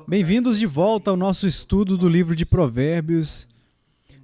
Bem-vindos de volta ao nosso estudo do livro de Provérbios.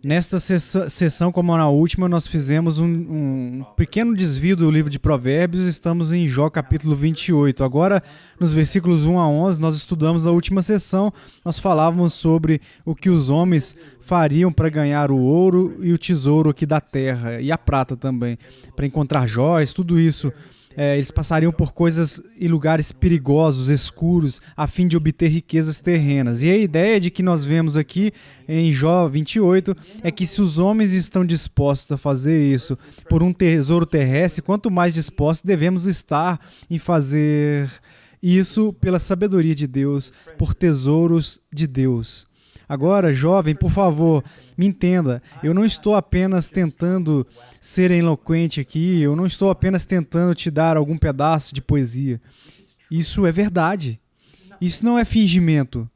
Nesta sessão, como na última, nós fizemos um pequeno desvio do livro de Provérbios. Estamos em Jó capítulo 28. Agora, nos versículos 1 a 11, nós estudamos a última sessão. Nós falávamos sobre o que os homens fariam para ganhar o ouro e o tesouro aqui da terra, e a prata também, para encontrar joias, tudo isso. Eles passariam por coisas e lugares perigosos, escuros, a fim de obter riquezas terrenas. E a ideia de que nós vemos aqui em Jó 28 é que se os homens estão dispostos a fazer isso por um tesouro terrestre, quanto mais dispostos devemos estar em fazer isso pela sabedoria de Deus, por tesouros de Deus. Agora, jovem, por favor, me entenda, eu não estou apenas tentando ser eloquente aqui, eu não estou apenas tentando te dar algum pedaço de poesia. Isso é verdade. Isso não é fingimento.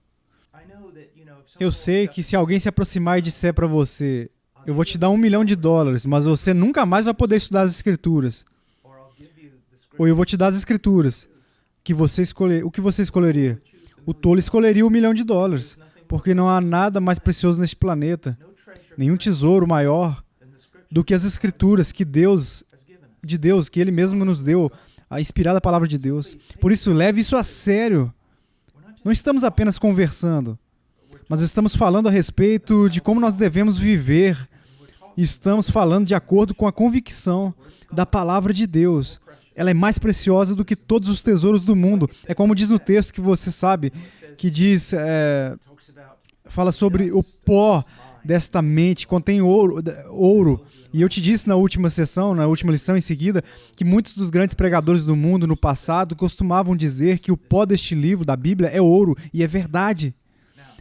Eu sei que se alguém se aproximar e disser para você, eu vou te dar $1 milhão, mas você nunca mais vai poder estudar as Escrituras. Ou eu vou te dar as Escrituras. O que você escolheria? O tolo escolheria $1 milhão. Porque não há nada mais precioso neste planeta, nenhum tesouro maior do que as Escrituras que que Ele mesmo nos deu, a inspirada palavra de Deus. Por isso, leve isso a sério. Não estamos apenas conversando, mas estamos falando a respeito de como nós devemos viver. Estamos falando de acordo com a convicção da palavra de Deus. Ela é mais preciosa do que todos os tesouros do mundo. É como diz no texto que você sabe, que diz... fala sobre o pó desta mente, contém ouro. E eu te disse na última sessão, na última lição em seguida, que muitos dos grandes pregadores do mundo no passado costumavam dizer que o pó deste livro, da Bíblia, é ouro, e é verdade.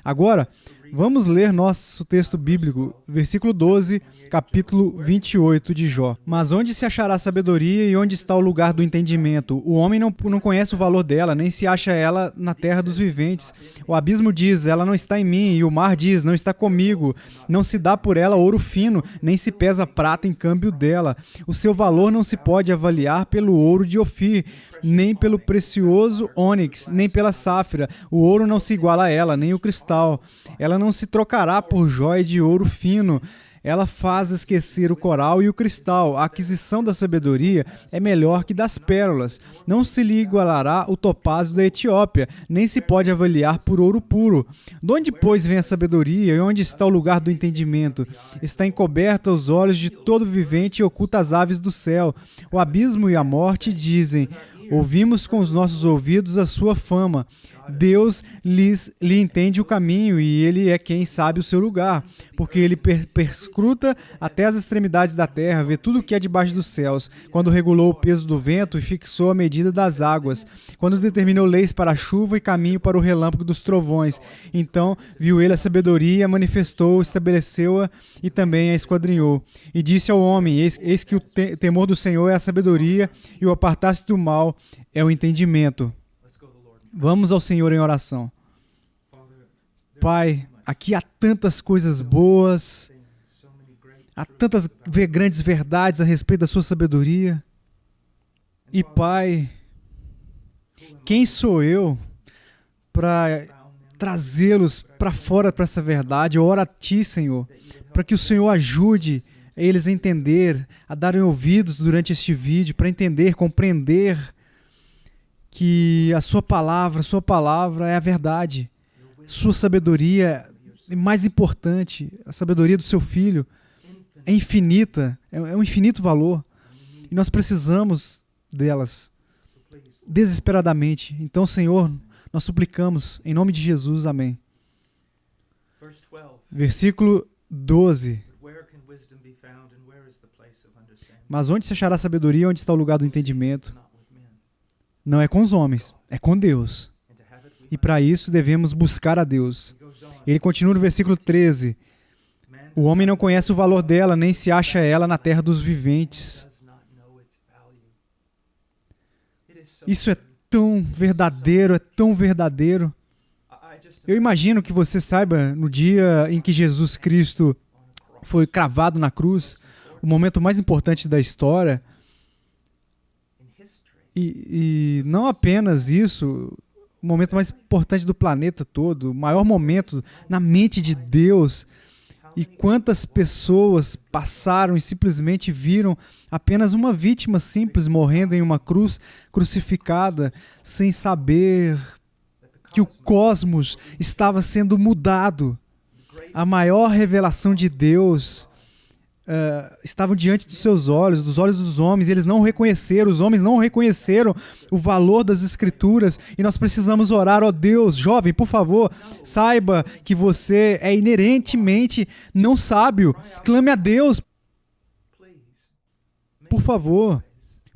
Agora, vamos ler nosso texto bíblico, versículo 12, capítulo 28 de Jó. Mas onde se achará sabedoria e onde está o lugar do entendimento? O homem não conhece o valor dela, nem se acha ela na terra dos viventes. O abismo diz, ela não está em mim, e o mar diz, não está comigo. Não se dá por ela ouro fino, nem se pesa prata em câmbio dela. O seu valor não se pode avaliar pelo ouro de Ofir, nem pelo precioso ônix, nem pela sáfira. O ouro não se iguala a ela, nem o cristal. Ela não se trocará por jóia de ouro fino. Ela faz esquecer o coral e o cristal. A aquisição da sabedoria é melhor que das pérolas. Não se lhe igualará o topázio da Etiópia, nem se pode avaliar por ouro puro. De onde, pois, vem a sabedoria e onde está o lugar do entendimento? Está encoberta aos olhos de todo vivente e oculta as aves do céu. O abismo e a morte dizem... Ouvimos com os nossos ouvidos a sua fama. Deus lhe entende o caminho e Ele é quem sabe o seu lugar, porque Ele perscruta até as extremidades da terra, vê tudo o que é debaixo dos céus, quando regulou o peso do vento e fixou a medida das águas, quando determinou leis para a chuva e caminho para o relâmpago dos trovões. Então viu Ele a sabedoria, manifestou, estabeleceu-a e também a esquadrinhou. E disse ao homem, eis que o temor do Senhor é a sabedoria e o apartar-se do mal é o entendimento. Vamos ao Senhor em oração. Pai, aqui há tantas coisas boas, há tantas grandes verdades a respeito da sua sabedoria. E Pai, quem sou eu para trazê-los para fora para essa verdade? Eu oro a Ti, Senhor, para que o Senhor ajude eles a entender, a darem ouvidos durante este vídeo, para entender, compreender que a sua palavra é a verdade. Sua sabedoria é mais importante. A sabedoria do seu Filho é infinita, é um infinito valor. E nós precisamos delas desesperadamente. Então, Senhor, nós suplicamos em nome de Jesus. Amém. Versículo 12. Mas onde se achará sabedoria, onde está o lugar do entendimento? Não é com os homens, é com Deus. E para isso devemos buscar a Deus. Ele continua no versículo 13. O homem não conhece o valor dela, nem se acha ela na terra dos viventes. Isso é tão verdadeiro, é tão verdadeiro. Eu imagino que você saiba, no dia em que Jesus Cristo foi cravado na cruz, o momento mais importante da história. E não apenas isso, o momento mais importante do planeta todo, o maior momento na mente de Deus. E quantas pessoas passaram e simplesmente viram apenas uma vítima simples morrendo em uma cruz, crucificada, sem saber que o cosmos estava sendo mudado. A maior revelação de Deus estava diante dos seus olhos, dos olhos dos homens, e eles não o reconheceram, os homens não reconheceram o valor das Escrituras, e nós precisamos orar, ó Deus, jovem, por favor, saiba que você é inerentemente não sábio, clame a Deus, por favor,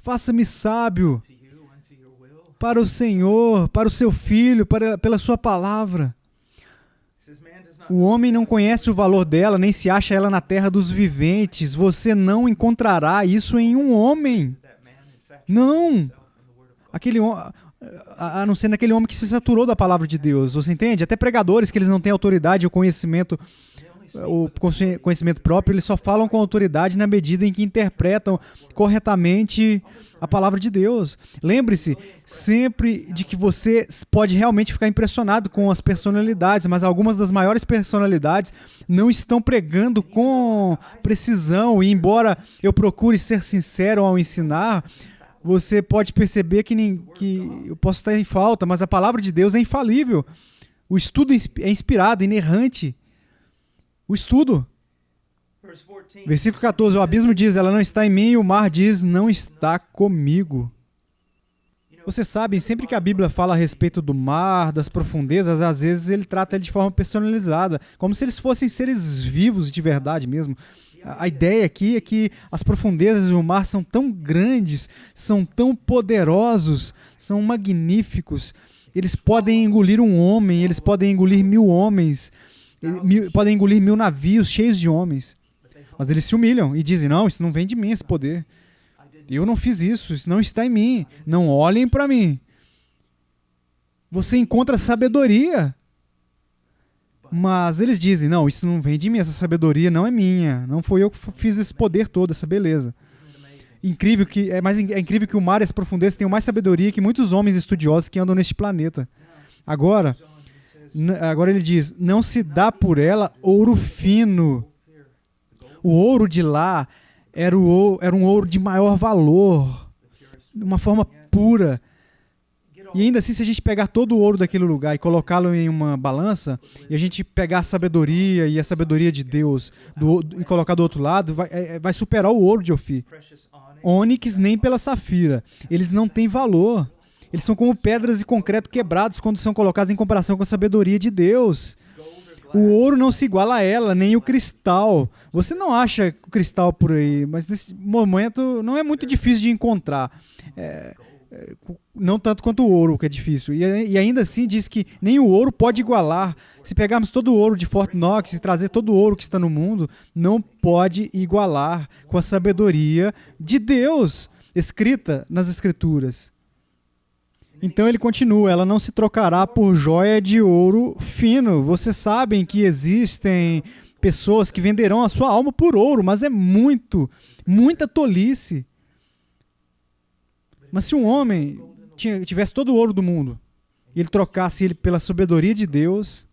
faça-me sábio para o Senhor, para o seu Filho, pela sua palavra. O homem não conhece o valor dela, nem se acha ela na terra dos viventes. Você não encontrará isso em um homem. Não. A não ser naquele homem que se saturou da palavra de Deus. Você entende? Até pregadores que eles não têm autoridade ou conhecimento próprio, eles só falam com autoridade na medida em que interpretam corretamente a palavra de Deus. Lembre-se sempre de que você pode realmente ficar impressionado com as personalidades, mas algumas das maiores personalidades não estão pregando com precisão, e embora eu procure ser sincero ao ensinar, você pode perceber que eu posso estar em falta, mas a palavra de Deus é infalível. O estudo é inspirado, inerrante. O estudo. Versículo 14, o abismo diz, ela não está em mim, e o mar diz, não está comigo. Vocês sabem, sempre que a Bíblia fala a respeito do mar, das profundezas, às vezes ele trata ele de forma personalizada, como se eles fossem seres vivos de verdade mesmo. A ideia aqui é que as profundezas do mar são tão grandes, são tão poderosos, são magníficos. Eles podem engolir um homem, eles podem engolir 1000 homens, podem engolir 1000 navios cheios de homens. Mas eles se humilham e dizem, não, isso não vem de mim, esse poder. Eu não fiz isso, isso não está em mim. Não olhem para mim. Você encontra sabedoria. Mas eles dizem, não, isso não vem de mim, essa sabedoria não é minha. Não foi eu que fiz esse poder todo, essa beleza. É incrível que o mar e as profundezas tenham mais sabedoria que muitos homens estudiosos que andam neste planeta. Agora ele diz, não se dá por ela ouro fino. O ouro de lá era um ouro de maior valor, de uma forma pura. E ainda assim, se a gente pegar todo o ouro daquele lugar e colocá-lo em uma balança, e a gente pegar a sabedoria e a sabedoria de Deus e colocar do outro lado, vai superar o ouro de Ofir. Ônix nem pela safira. Eles não têm valor. Eles são como pedras e concreto quebrados quando são colocados em comparação com a sabedoria de Deus. O ouro não se iguala a ela, nem o cristal. Você não acha o cristal por aí, mas nesse momento não é muito difícil de encontrar. Não tanto quanto o ouro, que é difícil. E ainda assim diz que nem o ouro pode igualar. Se pegarmos todo o ouro de Fort Knox e trazer todo o ouro que está no mundo, não pode igualar com a sabedoria de Deus, escrita nas Escrituras. Então ele continua, ela não se trocará por joia de ouro fino. Vocês sabem que existem pessoas que venderão a sua alma por ouro, mas é muita tolice. Mas se um homem tivesse todo o ouro do mundo, e ele trocasse ele pela sabedoria de Deus,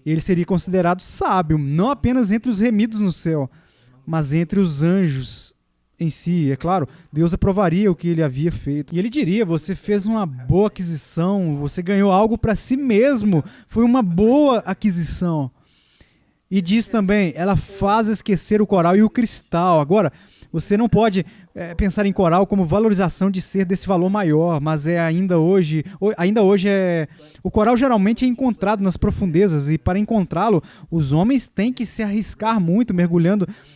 ele seria considerado sábio, não apenas entre os remidos no céu, mas entre os anjos em si. É claro, Deus aprovaria o que ele havia feito. E ele diria, você fez uma boa aquisição, você ganhou algo para si mesmo, foi uma boa aquisição. E diz também, ela faz esquecer o coral e o cristal. Agora, você não pode pensar em coral como valorização de ser desse valor maior, mas ainda hoje o coral geralmente é encontrado nas profundezas, e para encontrá-lo, os homens têm que se arriscar muito,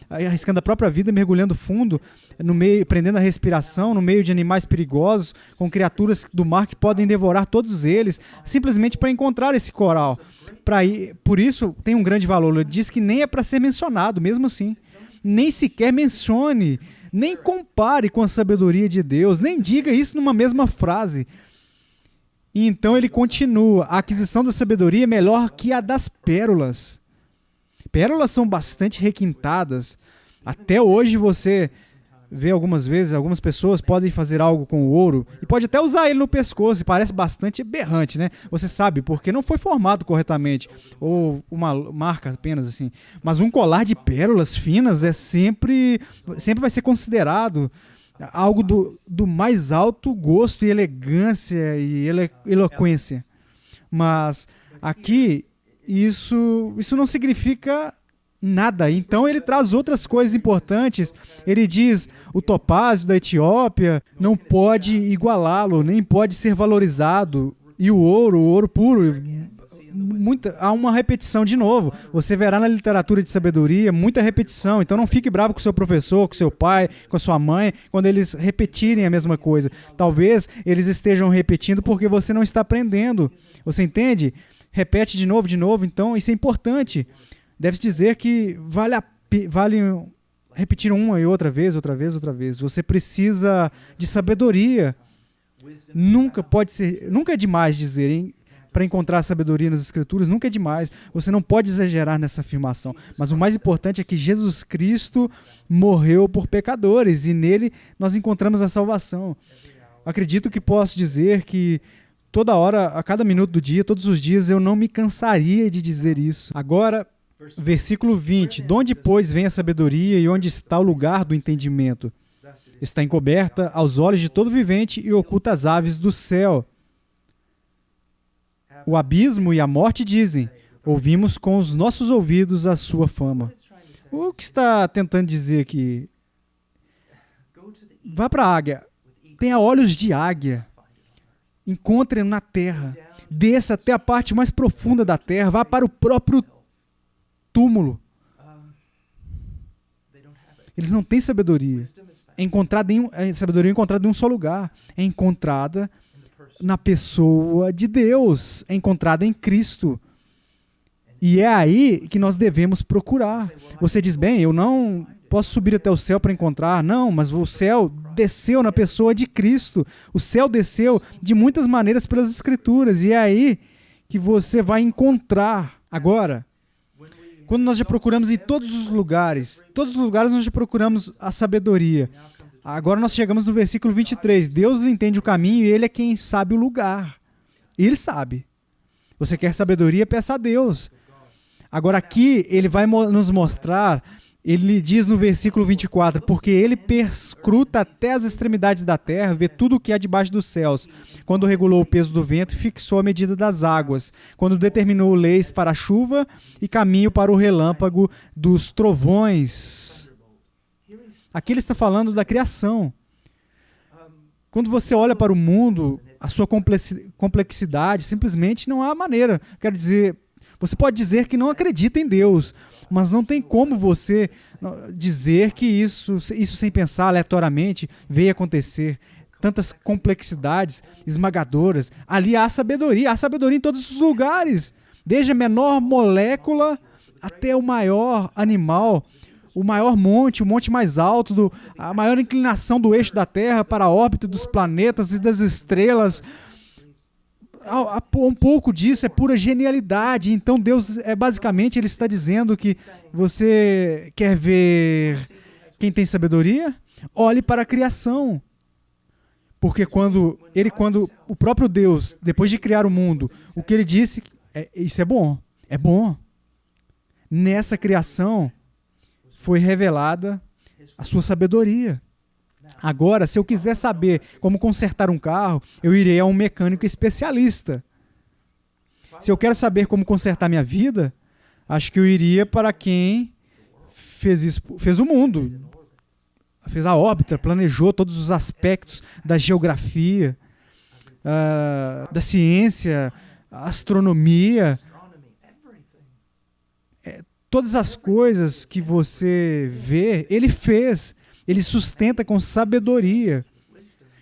arriscando a própria vida, mergulhando fundo, no meio, prendendo a respiração, no meio de animais perigosos, com criaturas do mar que podem devorar todos eles, simplesmente para encontrar esse coral. Por isso, tem um grande valor. Ele diz que nem é para ser mencionado, mesmo assim. Nem sequer mencione, nem compare com a sabedoria de Deus, nem diga isso numa mesma frase. E então ele continua, a aquisição da sabedoria é melhor que a das pérolas. Pérolas são bastante requintadas. Até hoje você vê algumas vezes, algumas pessoas podem fazer algo com o ouro e pode até usar ele no pescoço, e parece bastante aberrante, né? Você sabe, porque não foi formado corretamente, ou uma marca apenas assim. Mas um colar de pérolas finas sempre vai ser considerado algo do mais alto gosto e elegância e eloquência. Mas aqui, isso não significa nada. Então ele traz outras coisas importantes. Ele diz, o topázio da Etiópia não pode igualá-lo, nem pode ser valorizado. E o ouro puro, há uma repetição de novo. Você verá na literatura de sabedoria muita repetição. Então não fique bravo com o seu professor, com seu pai, com a sua mãe, quando eles repetirem a mesma coisa. Talvez eles estejam repetindo porque você não está aprendendo. Você entende? Repete de novo. Então isso é importante. Deve dizer que vale repetir uma e outra vez. Você precisa de sabedoria. Nunca é demais dizer, hein? Para encontrar sabedoria nas Escrituras, nunca é demais. Você não pode exagerar nessa afirmação. Mas o mais importante é que Jesus Cristo morreu por pecadores e nele nós encontramos a salvação. Acredito que posso dizer que toda hora, a cada minuto do dia, todos os dias, eu não me cansaria de dizer isso. Agora, versículo 20. De onde, pois, vem a sabedoria e onde está o lugar do entendimento? Está encoberta aos olhos de todo vivente e oculta às aves do céu. O abismo e a morte dizem, ouvimos com os nossos ouvidos a sua fama. O que está tentando dizer aqui? Vá para a águia. Tenha olhos de águia. Encontre na terra. Desça até a parte mais profunda da terra. Vá para o próprio túmulo. Eles não têm sabedoria. Sabedoria é encontrada em um só lugar. É encontrada na pessoa de Deus. É encontrada em Cristo. E é aí que nós devemos procurar. Você diz, bem, eu não posso subir até o céu para encontrar. Não, mas o céu desceu na pessoa de Cristo. O céu desceu de muitas maneiras pelas Escrituras. E é aí que você vai encontrar. Agora, quando nós já procuramos em todos os lugares nós já procuramos a sabedoria. Agora nós chegamos no versículo 23. Deus entende o caminho e Ele é quem sabe o lugar. Ele sabe. Você quer sabedoria? Peça a Deus. Agora aqui Ele vai nos mostrar, Ele diz no versículo 24, porque Ele perscruta até as extremidades da terra, vê tudo o que há debaixo dos céus. Quando regulou o peso do vento e fixou a medida das águas. Quando determinou leis para a chuva e caminho para o relâmpago dos trovões. Aqui ele está falando da criação. Quando você olha para o mundo, a sua complexidade, simplesmente não há maneira. Quero dizer, você pode dizer que não acredita em Deus, mas não tem como você dizer que isso sem pensar aleatoriamente veio acontecer. Tantas complexidades esmagadoras. Ali há sabedoria em todos os lugares. Desde a menor molécula até o maior animal. O maior monte, o monte mais alto, a maior inclinação do eixo da Terra para a órbita dos planetas e das estrelas. Um pouco disso é pura genialidade. Então Deus, basicamente, Ele está dizendo que você quer ver quem tem sabedoria? Olhe para a criação. Porque quando o próprio Deus, depois de criar o mundo, o que Ele disse, isso é bom. É bom. Nessa criação foi revelada a sua sabedoria. Agora, se eu quiser saber como consertar um carro, eu irei a um mecânico especialista. Se eu quero saber como consertar minha vida, acho que eu iria para quem fez o mundo. Fez a órbita, planejou todos os aspectos da geografia, da ciência, astronomia. Todas as coisas que você vê, Ele fez. Ele sustenta com sabedoria.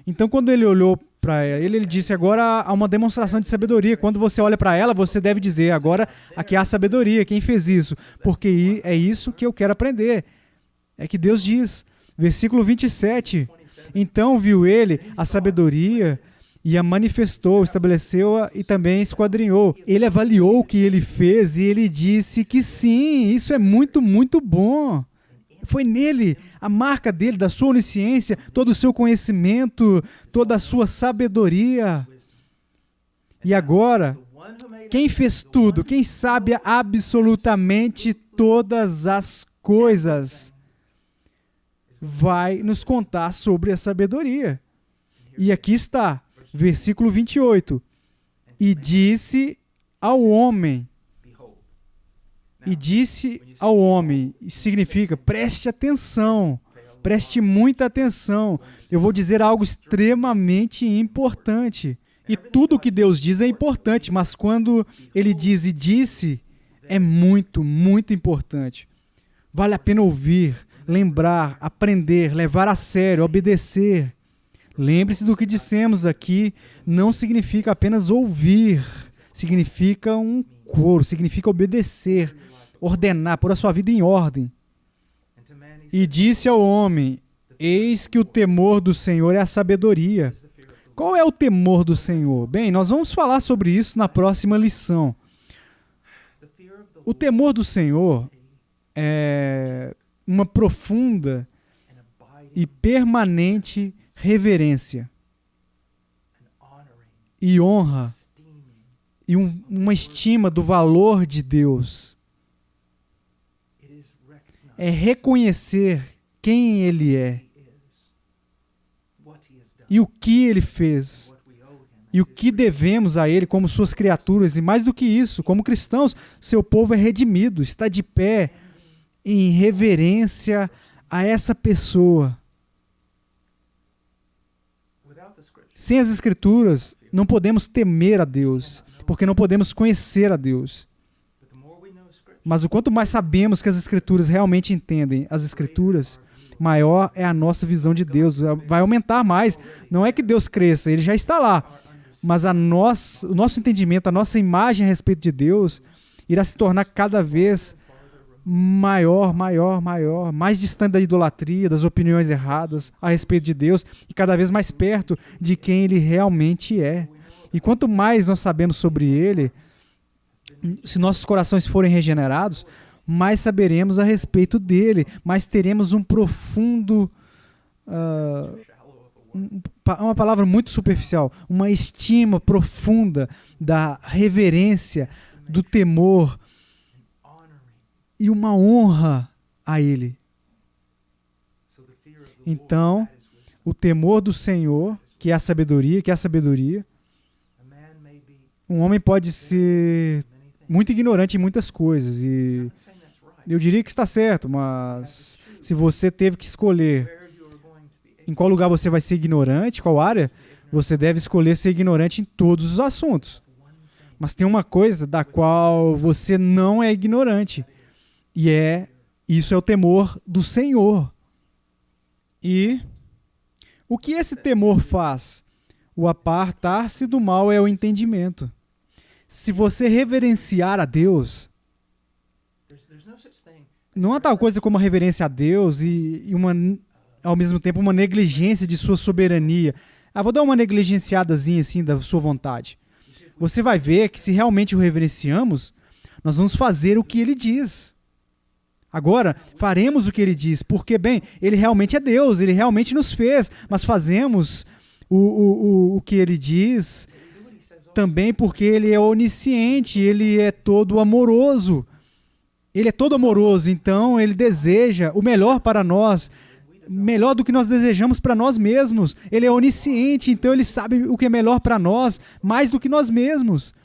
Então, quando Ele olhou para ele disse, agora há uma demonstração de sabedoria. Quando você olha para ela, você deve dizer, agora aqui há sabedoria. Quem fez isso? Porque é isso que eu quero aprender. É que Deus diz. Versículo 27. Então viu Ele a sabedoria e a manifestou, estabeleceu-a e também esquadrinhou. Ele avaliou o que Ele fez e Ele disse que sim, isso é muito, muito bom. Foi nele, a marca dele, da sua onisciência, todo o seu conhecimento, toda a sua sabedoria. E agora, quem fez tudo, quem sabe absolutamente todas as coisas, vai nos contar sobre a sabedoria. E aqui está, versículo 28. E disse ao homem, significa, preste atenção, preste muita atenção. Eu vou dizer algo extremamente importante. E tudo o que Deus diz é importante, mas quando ele diz e disse, é muito, muito importante. Vale a pena ouvir, lembrar, aprender, levar a sério, obedecer. Lembre-se do que dissemos aqui, não significa apenas ouvir, significa um coro, significa obedecer, ordenar, pôr a sua vida em ordem. E disse ao homem, eis que o temor do Senhor é a sabedoria. Qual é o temor do Senhor? Bem, nós vamos falar sobre isso na próxima lição. O temor do Senhor é uma profunda e permanente reverência e honra e uma estima do valor de Deus. É reconhecer quem Ele é e o que Ele fez e o que devemos a Ele como suas criaturas. E mais do que isso, como cristãos, seu povo é redimido, está de pé em reverência a essa pessoa. Sem as Escrituras, não podemos temer a Deus, porque não podemos conhecer a Deus. Mas o quanto mais sabemos que as Escrituras realmente entendem as Escrituras, maior é a nossa visão de Deus. Vai aumentar mais. Não é que Deus cresça, Ele já está lá. Mas o nosso entendimento, a nossa imagem a respeito de Deus irá se tornar cada vez maior, mais distante da idolatria, das opiniões erradas a respeito de Deus e cada vez mais perto de quem Ele realmente é. E quanto mais nós sabemos sobre Ele, se nossos corações forem regenerados, mais saberemos a respeito dele, mais teremos um profundo, uma palavra muito superficial, uma estima profunda da reverência, do temor e uma honra a Ele. Então, o temor do Senhor, que é a sabedoria, um homem pode ser muito ignorante em muitas coisas, e eu diria que está certo, mas se você teve que escolher em qual lugar você vai ser ignorante, qual área, você deve escolher ser ignorante em todos os assuntos. Mas tem uma coisa da qual você não é ignorante, e isso é o temor do Senhor. E o que esse temor faz? O apartar-se do mal é o entendimento. Se você reverenciar a Deus, não há tal coisa como a reverência a Deus e ao mesmo tempo uma negligência de sua soberania. Vou dar uma negligenciadazinha assim da sua vontade. Você vai ver que se realmente o reverenciamos, nós vamos fazer o que Ele diz. Agora, faremos o que Ele diz, porque, bem, Ele realmente é Deus, Ele realmente nos fez, mas fazemos o que Ele diz também porque Ele é onisciente, Ele é todo amoroso. Ele é todo amoroso, então Ele deseja o melhor para nós, melhor do que nós desejamos para nós mesmos. Ele é onisciente, então Ele sabe o que é melhor para nós, mais do que nós mesmos.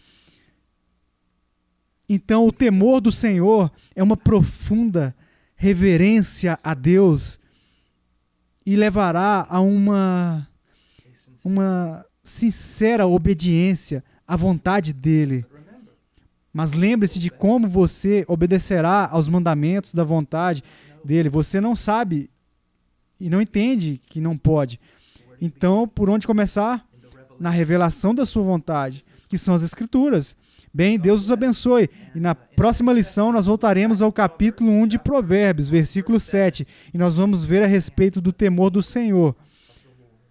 Então, o temor do Senhor é uma profunda reverência a Deus e levará a uma sincera obediência à vontade dEle. Mas lembre-se de como você obedecerá aos mandamentos da vontade dEle. Você não sabe e não entende que não pode. Então, por onde começar? Na revelação da sua vontade, que são as Escrituras. Bem, Deus os abençoe. E na próxima lição nós voltaremos ao capítulo 1 de Provérbios, versículo 7. E nós vamos ver a respeito do temor do Senhor.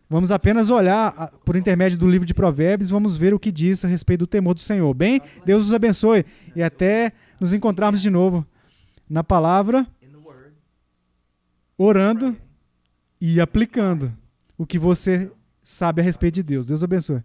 Vamos apenas olhar por intermédio do livro de Provérbios, vamos ver o que diz a respeito do temor do Senhor. Bem, Deus os abençoe e até nos encontrarmos de novo na palavra orando e aplicando o que você sabe a respeito de Deus. Deus abençoe.